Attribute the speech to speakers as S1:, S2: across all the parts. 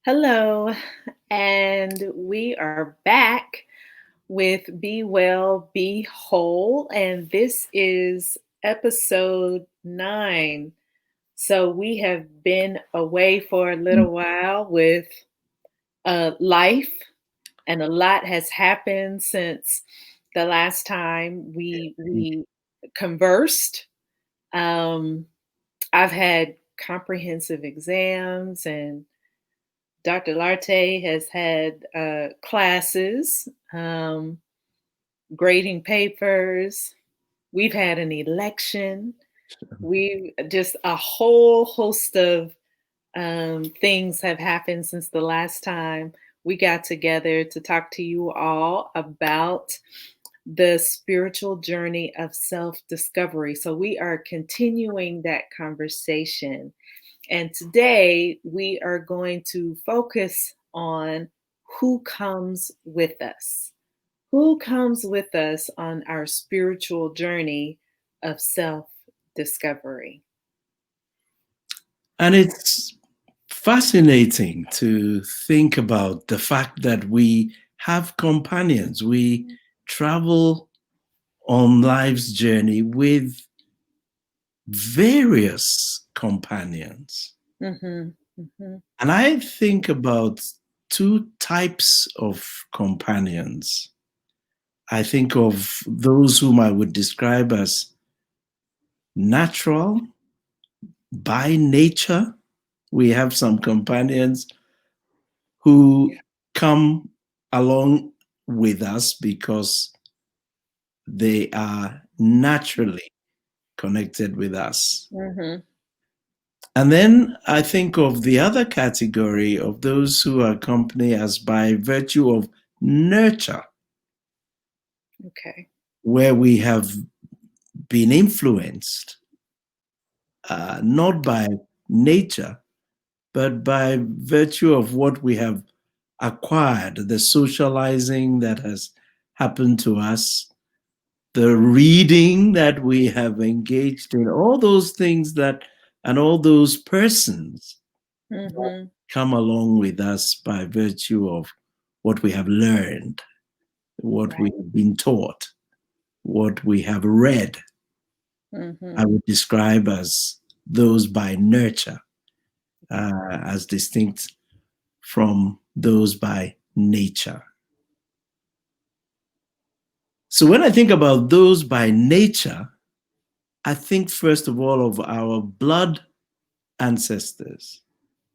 S1: Hello, and we are back with Be Well, Be Whole, and this is episode 9. So we have been away for a
S2: Mm.
S1: little while with life, and a lot has happened since the last time we conversed. Um, I've had comprehensive exams and Dr. Larte has had classes, grading papers. We've had an election. We just a whole host of things have happened since the last time we got together to talk to you all about the spiritual journey of self discovery. So we are continuing that conversation. And today we are going to focus on who comes with us. Who comes with us on our spiritual journey of self discovery?
S2: And it's fascinating to think about the fact that we have companions. We travel on life's journey with various companions.
S1: Mm-hmm, mm-hmm,
S2: And I think about two types of companions. I think of those whom I would describe as natural by nature. We have some companions who come along with us because they are naturally connected with us.
S1: mm-hmm.
S2: And then I think of the other category of those who accompany us by virtue of nurture,
S1: Okay.
S2: where we have been influenced not by nature, but by virtue of what we have acquired, the socializing that has happened to us, the reading that we have engaged in, all those things that, and all those persons that
S1: Mm-hmm.
S2: come along with us by virtue of what we have learned, what we
S1: Right.
S2: have been taught, what we have read. I
S1: Mm-hmm.
S2: would describe as those by nurture, as distinct from those by nature. So when I think about those by nature, I think first of all of our blood ancestors.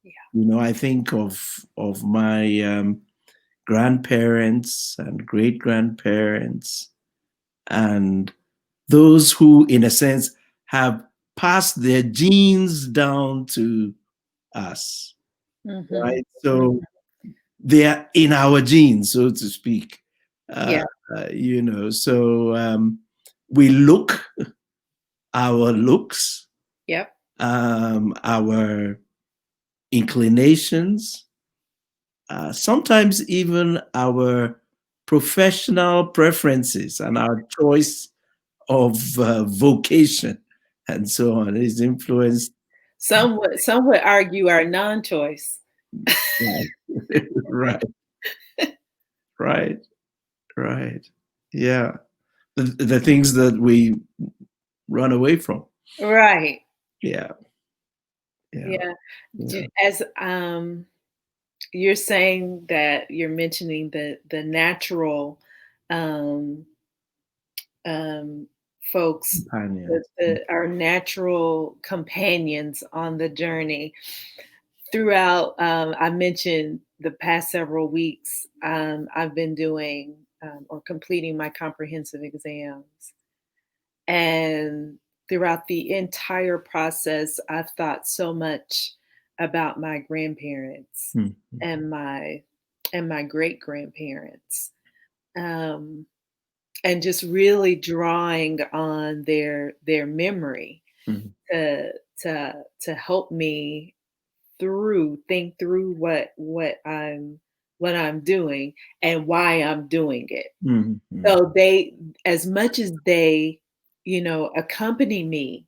S1: Yeah.
S2: I think of my grandparents and great grandparents, and those who, in a sense, have passed their genes down to us.
S1: Mm-hmm.
S2: Right? So they are in our genes, so to speak. Uh,
S1: Yeah.
S2: so we look our looks,
S1: Yep.
S2: our inclinations, sometimes even our professional preferences and our choice of vocation and so on is influenced.
S1: Some would argue our non-choice.
S2: Right, right, right, right. Yeah, the things that we run away from.
S1: Right.
S2: Yeah, yeah,
S1: Yeah.
S2: yeah.
S1: As you're saying that you're mentioning the natural um, um, folks,
S2: Companions.
S1: our natural companions on the journey. Throughout, I mentioned the past several weeks, I've been doing or completing my comprehensive exams. And throughout the entire process, I've thought so much about my grandparents
S2: Mhm.
S1: and my great grandparents, um, and just really drawing on their memory
S2: Mhm.
S1: to to help me think through what I'm doing and why I'm doing it.
S2: Mhm. Mhm.
S1: So they, as much as they, accompany me,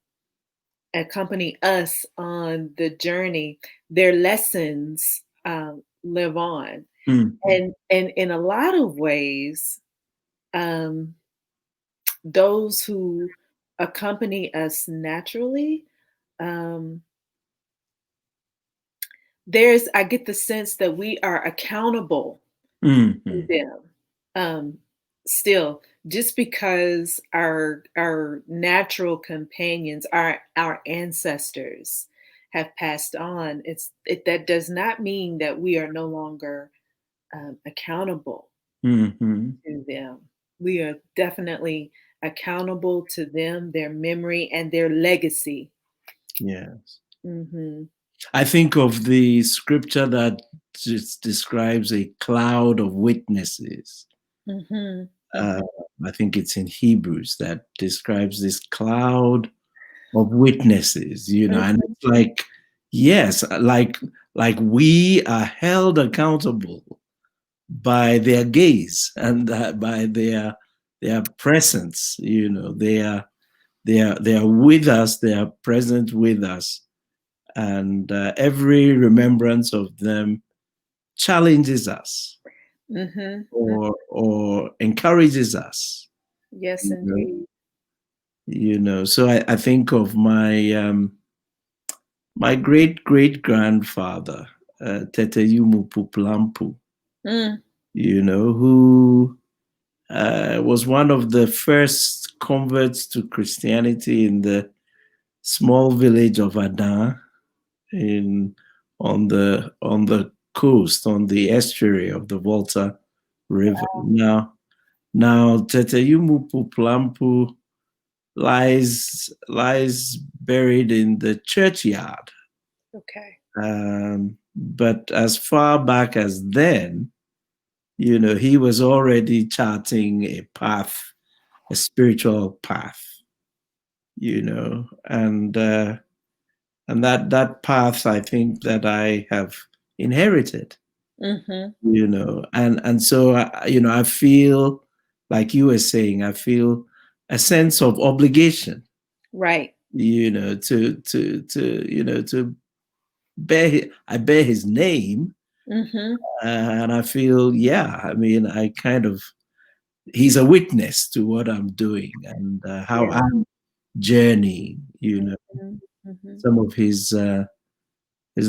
S1: accompany us on the journey, their lessons live on.
S2: Mm-hmm.
S1: And in a lot of ways, um, those who accompany us naturally, um, I get the sense that we are accountable to
S2: Mm-hmm.
S1: them. Um, Still, just because our natural companions, our ancestors have passed on, that does not mean that we are no longer accountable
S2: Mm-hmm.
S1: to them. We are definitely accountable to them, their memory, and their legacy.
S2: Yes.
S1: Mm-hmm.
S2: I think of the scripture that just describes a cloud of witnesses.
S1: Mm-hmm.
S2: Uh,
S1: Mm-hmm.
S2: I think it's in Hebrews that describes this cloud of witnesses, and
S1: Mm-hmm.
S2: it's like, yes, like we are held accountable by their gaze and by their presence. They are with us. They are present with us, and every remembrance of them challenges us
S1: Mm-hmm.
S2: or encourages us.
S1: Yes,
S2: You know,
S1: indeed.
S2: so I think of my great great grandfather, Teteyumu Puplampu,
S1: Mm.
S2: who was one of the first converts to Christianity in the small village of Adan in on the coast, on the estuary of the Volta River. Now Teteyumu Puplampu lies buried in the churchyard.
S1: Okay.
S2: But as far back as then, he was already charting a path, a spiritual path, and that path I think that I have inherited,
S1: Mm-hmm.
S2: and so I feel like you were saying, I feel a sense of obligation,
S1: Right.
S2: to I bear his name,
S1: Mm-hmm.
S2: and I feel, yeah, I mean, he's a witness to what I'm doing and how
S1: Yeah.
S2: I'm journeying.
S1: Mm-hmm. Mm-hmm.
S2: Some of his life.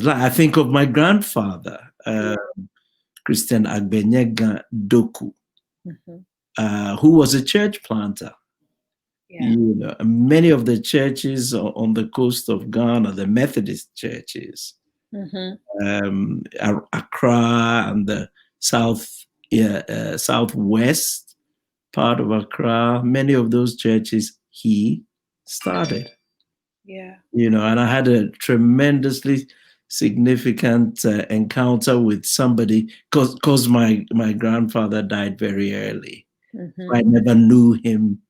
S2: I think of my grandfather,
S1: Yeah.
S2: Christian Agbenyega Doku,
S1: Mm-hmm.
S2: who was a church planter.
S1: Yeah.
S2: Many of the churches on the coast of Ghana, the Methodist churches,
S1: Mm-hmm.
S2: Accra and the southwest part of Accra, many of those churches he started.
S1: Yeah.
S2: And I had a tremendously significant encounter with somebody because my grandfather died very early.
S1: Mm-hmm.
S2: I never knew him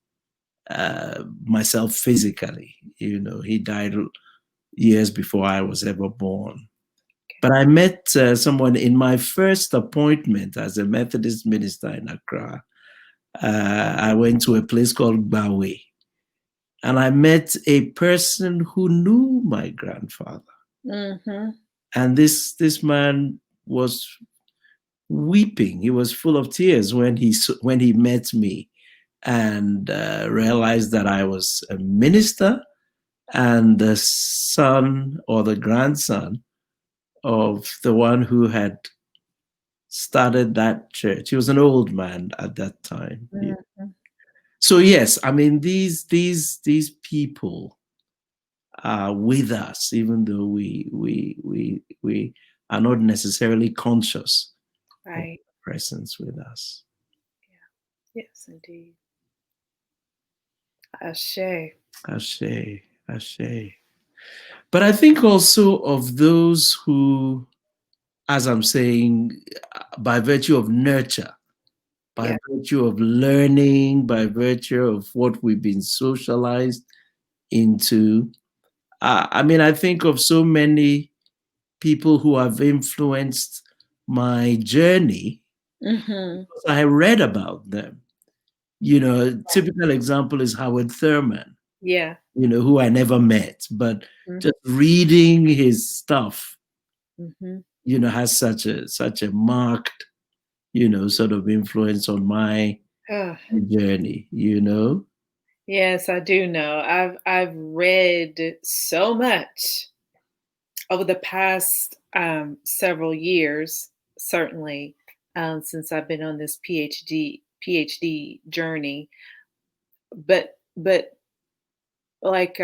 S2: myself physically. He died years before I was ever born. But I met someone in my first appointment as a Methodist minister in Accra. I went to a place called Bawe, and I met a person who knew my grandfather.
S1: Mm-hmm.
S2: And this man was weeping. He was full of tears when he met me and realized that I was a minister and the son or the grandson of the one who had started that church. He was an old man at that time.
S1: Mm-hmm.
S2: So yes, I mean these people are with us, even though we are not necessarily conscious of
S1: Right.
S2: presence with us.
S1: Yes, indeed. Ashe.
S2: Ashe, ashe. But I think also of those who, as I'm saying, by virtue of nurture, by
S1: Yeah.
S2: virtue of learning, by virtue of what we've been socialized into. I mean, I think of so many people who have influenced my journey.
S1: Mm-hmm.
S2: I read about them. A typical example is Howard Thurman,
S1: Yeah.
S2: who I never met, but
S1: Mm-hmm.
S2: just reading his stuff,
S1: Mm-hmm.
S2: has such a marked, sort of influence on my
S1: Ugh.
S2: journey.
S1: Yes, I do know. I've read so much over the past several years, certainly since I've been on this PhD journey. But like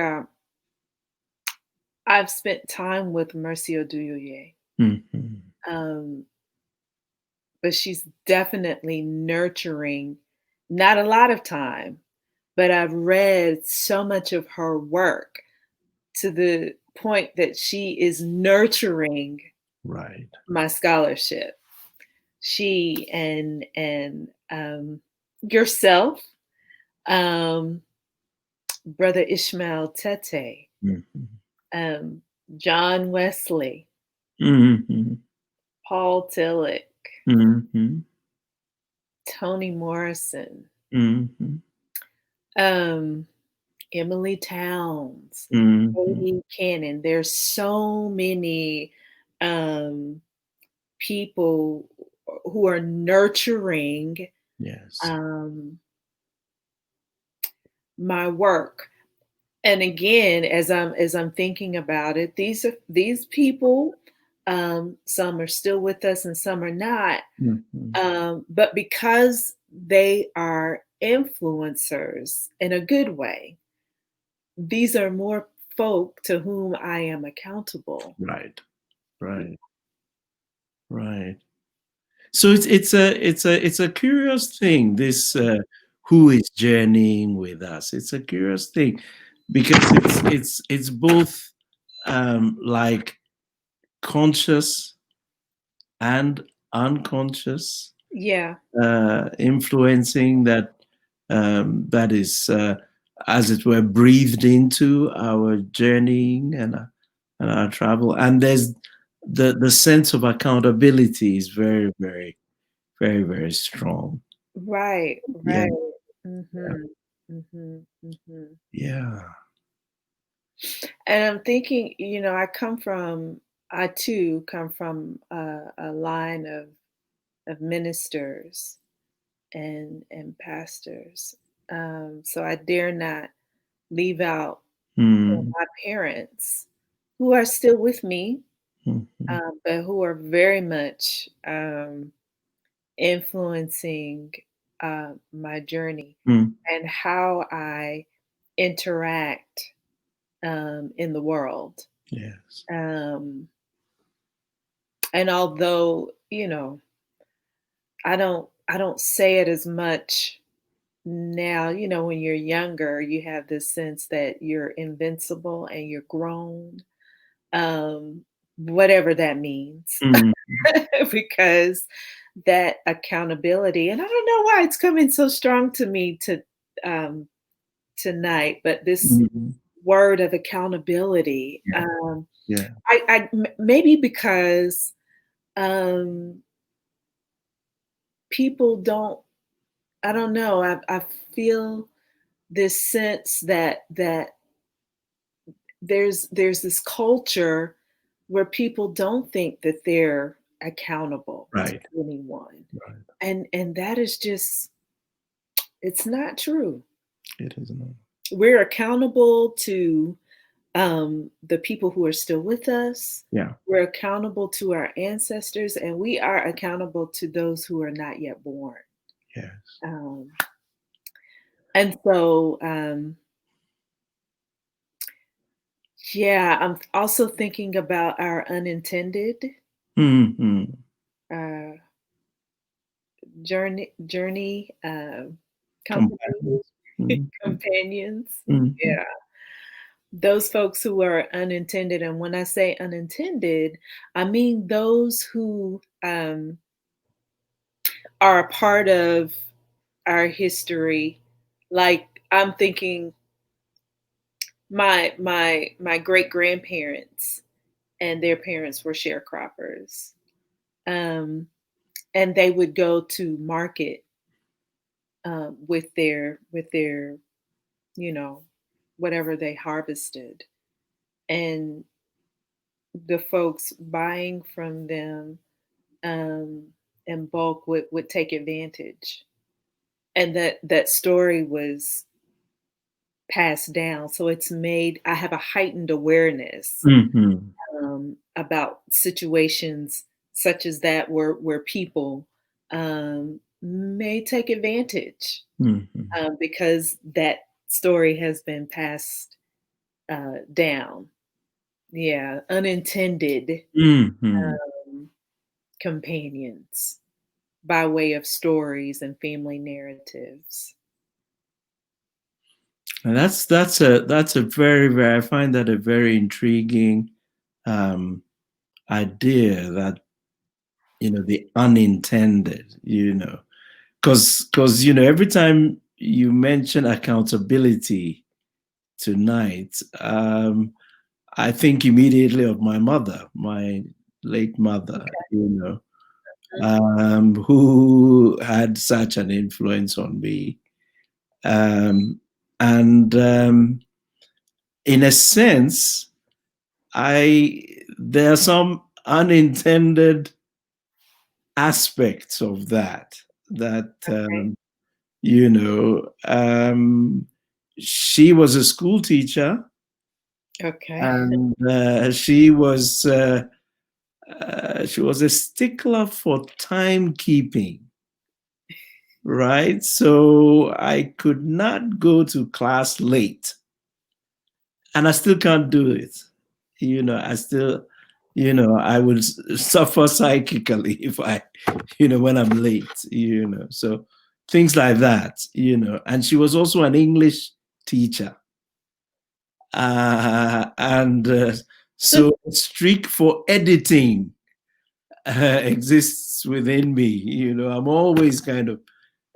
S1: I've spent time with Mercy Oduyoye,
S2: Mhm.
S1: um, but she's definitely nurturing. Not a lot of time, but I've read so much of her work to the point that she is nurturing
S2: Right.
S1: my scholarship. She and yourself, um, Brother Ishmael Tete,
S2: Mhm.
S1: um, John Wesley,
S2: Mhm.
S1: Paul Tillich,
S2: Mhm.
S1: Toni Morrison,
S2: Mhm.
S1: um, Emily Towns,
S2: Mhm.
S1: Katie Cannon. There's so many um, people who are nurturing
S2: Yes.
S1: um, my work. And again, as I'm thinking about it, these people. Some are still with us, and some are not.
S2: Mhm.
S1: But because they are influencers in a good way, these are more folk to whom I am accountable.
S2: Right. Right. Right. So it's a curious thing. This who is journeying with us. It's a curious thing because it's both like conscious and unconscious
S1: Yeah,
S2: influencing that is, as it were, breathed into our journeying and our travel. And there's the sense of accountability is very, very, very, very strong.
S1: right,
S2: Yeah,
S1: right. Mhm. Mhm. Mhm.
S2: yeah.
S1: And I'm thinking, I too come from a line of ministers and pastors. So I dare not leave out
S2: Mm,
S1: my parents who are still with me,
S2: mm,
S1: but who are very much influencing my journey
S2: mm.
S1: and how I interact in the world.
S2: Yes.
S1: Um, and although I don't say it as much now. When you're younger, you have this sense that you're invincible and you're grown, whatever that means,
S2: Mm,
S1: because that accountability, and I don't know why it's coming so strong to me um, tonight, but this
S2: mm.
S1: word of accountability,
S2: Yeah, yeah.
S1: maybe because um, people don't. I don't know. I feel this sense that there's this culture where people don't think that they're accountable
S2: Right,
S1: to anyone,
S2: right.
S1: and that is just, it's not true.
S2: It is not.
S1: We're accountable to the people who are still with us.
S2: Yeah.
S1: We're accountable to our ancestors, and we are accountable to those who are not yet born.
S2: Yes.
S1: um, and so yeah, I'm also thinking about our unintended
S2: Mm-hmm.
S1: uh, journey company
S2: Companions. Mm-hmm.
S1: companions.
S2: Mm-hmm.
S1: Yeah, those folks who are unintended, and when I say unintended, I mean those who are a part of our history. Like, I'm thinking my great grandparents and their parents were sharecroppers, um, and they would go to market with their you know whatever they harvested, and the folks buying from them in bulk would take advantage, and that story was passed down. So it's made I have a heightened awareness
S2: Mhm.
S1: about situations such as that where people may take advantage
S2: Mhm.
S1: because that story has been passed down. Yeah, unintended
S2: Mhm.
S1: um, companions by way of stories and family narratives.
S2: And that's a very, very, I find that a very intriguing um, idea, that the unintended, because every time you mention accountability tonight, I think immediately of my mother, my late mother, who had such an influence on me. And in a sense, I there are some unintended aspects of that
S1: Okay.
S2: you know she was a school teacher,
S1: Okay.
S2: and she was a stickler for timekeeping, right? So I could not go to class late, and I still can't do it. I still, I would suffer psychically if when I'm late, So things like that. And she was also an English teacher. And so a streak for editing exists within me. I'm always kind of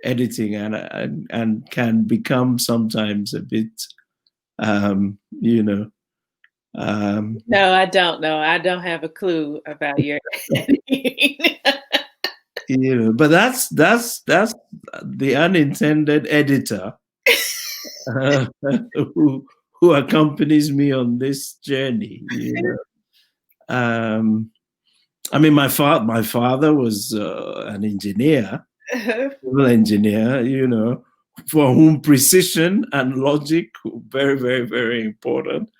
S2: editing, and can become sometimes a bit, um, you know, um,
S1: No, I don't know. I don't have a clue about your
S2: but that's the unintended editor uh, who who accompanies me on this journey. Um, I mean, my father was an engineer, civil engineer. For whom precision and logic were very, very, very important.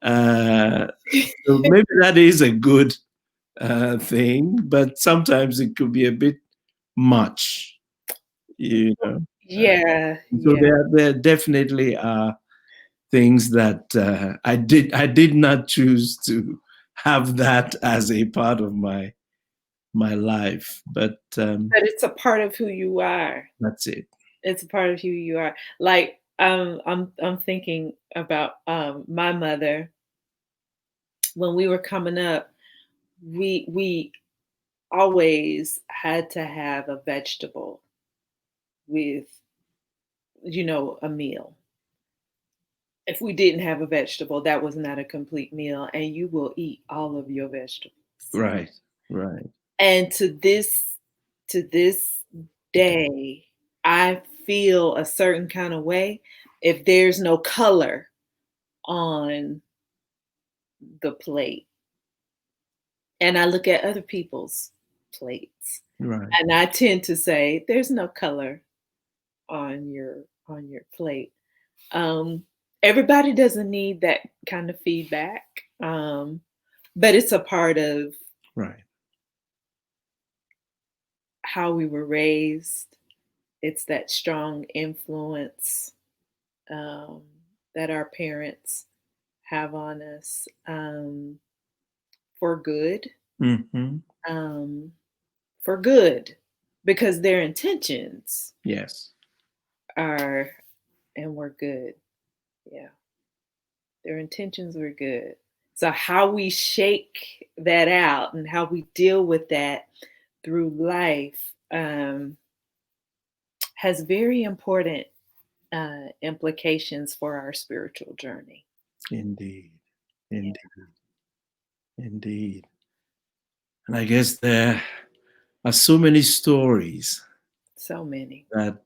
S2: Uh, so maybe that is a good thing, but sometimes it could be a bit much. you know. Uh,
S1: Yeah,
S2: so
S1: yeah.
S2: there definitely are things that I did not choose to have that as a part of my life, but
S1: But it's a part of who you are.
S2: that's it.
S1: It's a part of who you are. Like, I'm thinking about my mother when we were coming up. We always had to have a vegetable with, a meal. If we didn't have a vegetable, that was not a complete meal, and you will eat all of your vegetables.
S2: Right, right.
S1: And to this day, I feel a certain kind of way if there's no color on the plate. And I look at other people's plates,
S2: Right.
S1: and I tend to say, "There's no color on your plate." Um, Everybody doesn't need that kind of feedback, but it's a part of
S2: Right.
S1: how we were raised. It's that strong influence um, that our parents have on us for good,
S2: Hmm.
S1: um, for good, because their intentions
S2: Yes.
S1: are, and were good. Yeah, their intentions were good. So, how we shake that out and how we deal with that through life has very important implications for our spiritual journey.
S2: Indeed.
S1: Yeah,
S2: Indeed. Indeed. And I guess there are so many stories
S1: so many.
S2: that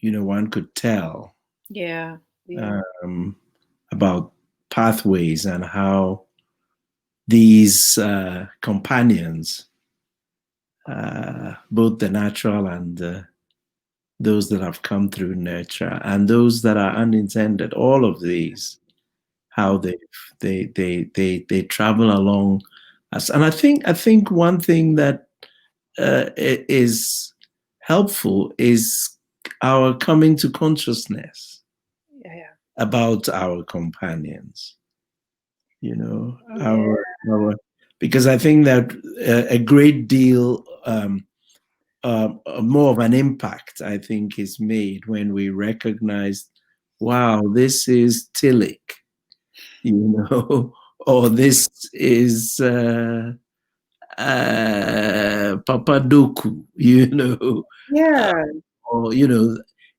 S2: one could tell
S1: Yeah, yeah.
S2: um, about pathways and how these companions, both the natural and those that have come through nurture and those that are unintended, all of these, how they travel along us. And I think one thing that is helpful is our coming to consciousness
S1: Yeah.
S2: about our companions. You know,
S1: Yeah.
S2: our because I think that a great deal more of an impact, I think, is made when we recognize, wow, this is Tillich, you know, or this is Papadoku, you know,
S1: Yeah.
S2: or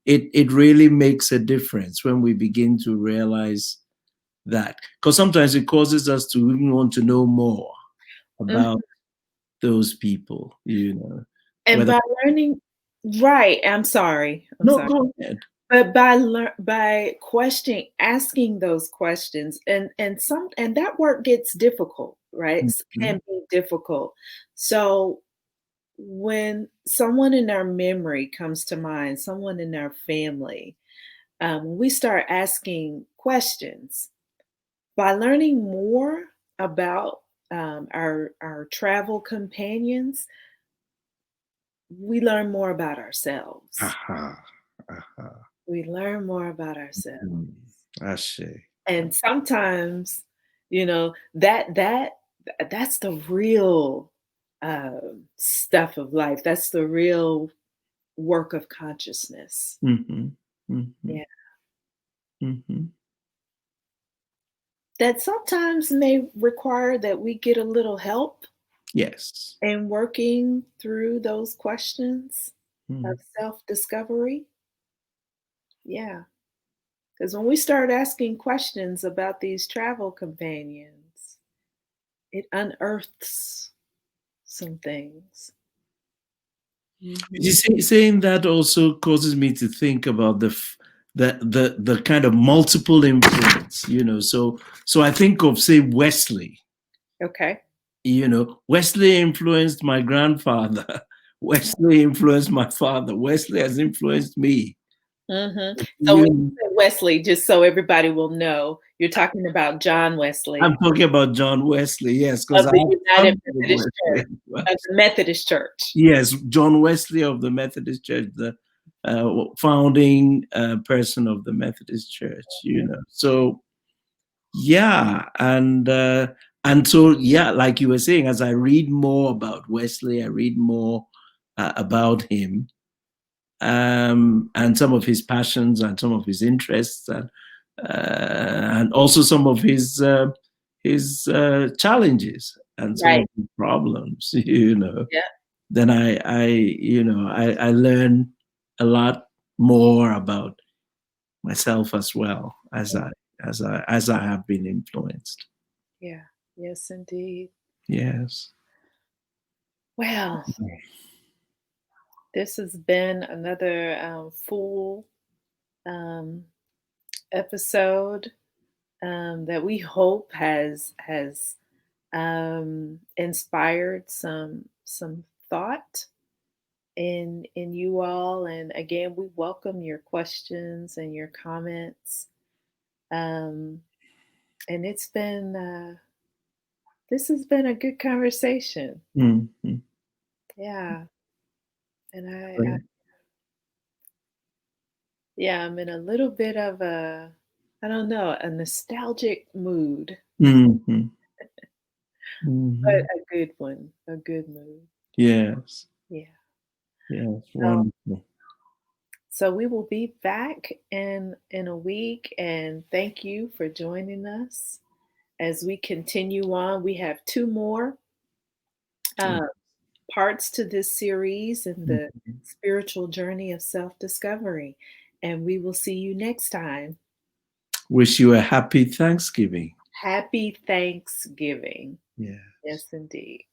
S2: it really makes a difference when we begin to realize that, because sometimes it causes us to even want to know more about
S1: Mhm.
S2: those people,
S1: And
S2: whether
S1: by learning, right, I'm sorry. I'm
S2: no,
S1: sorry.
S2: go ahead.
S1: But by questioning, asking those questions, and that work gets difficult, right?
S2: Mhm.
S1: Can be difficult. So when someone in our memory comes to mind, someone in our family, when we start asking questions, by learning more about our travel companions, we learn more about ourselves.
S2: Aha, aha.
S1: We learn more about ourselves.
S2: Mm. Ashe.
S1: And sometimes, that's the real stuff of life. That's the real work of consciousness.
S2: Mm-hmm. Mm-hmm.
S1: Yeah.
S2: Mm-hmm.
S1: That sometimes may require that we get a little help
S2: Yes.
S1: in working through those questions
S2: Mm.
S1: of self-discovery. Yeah. Because when we start asking questions about these travel companions, it unearths some things.
S2: You
S1: Mhm.
S2: see, saying that also causes me to think about the kind of multiple influence, So I think of, say, Wesley.
S1: Okay.
S2: Wesley influenced my grandfather. Wesley influenced my father. Wesley has influenced me.
S1: Mhm. So when
S2: You,
S1: you say Wesley, just so everybody will know, you're talking about John
S2: I'm
S1: Wesley
S2: talking about John Wesley, yes, because
S1: of
S2: I
S1: the
S2: have
S1: United
S2: family with
S1: Methodist
S2: Wesley
S1: Church,
S2: as well.
S1: of the Methodist Church.
S2: Yes, John Wesley of the Methodist Church, the founding person of the Methodist Church. So yeah, and so yeah, like you were saying, as I read more about Wesley, I read more about him, and some of his passions and some of his interests, and also some of his challenges and some of
S1: Right.
S2: his problems.
S1: Yeah.
S2: Then I learn a lot more about myself as well as I have been influenced.
S1: Yeah. Yes, indeed.
S2: Yes.
S1: Well, this has been another full um, episode that we hope has inspired some thought in you all. And again, we welcome your questions and your comments. Um, and this has been a good conversation.
S2: Mhm.
S1: Yeah. And yeah, I'm in a little bit of I don't know, a nostalgic mood,
S2: Mhm.
S1: but
S2: Mhm.
S1: a good one, a good mood.
S2: Yes.
S1: Yeah.
S2: Yes.
S1: So,
S2: Wonderful.
S1: so we will be back in a week, and thank you for joining us as we continue on. We have two more uh, parts to this series in the
S2: Mhm.
S1: spiritual journey of self discovery. And we will see you next time.
S2: Wish you a happy Thanksgiving.
S1: Happy Thanksgiving.
S2: Yeah.
S1: Yes, indeed.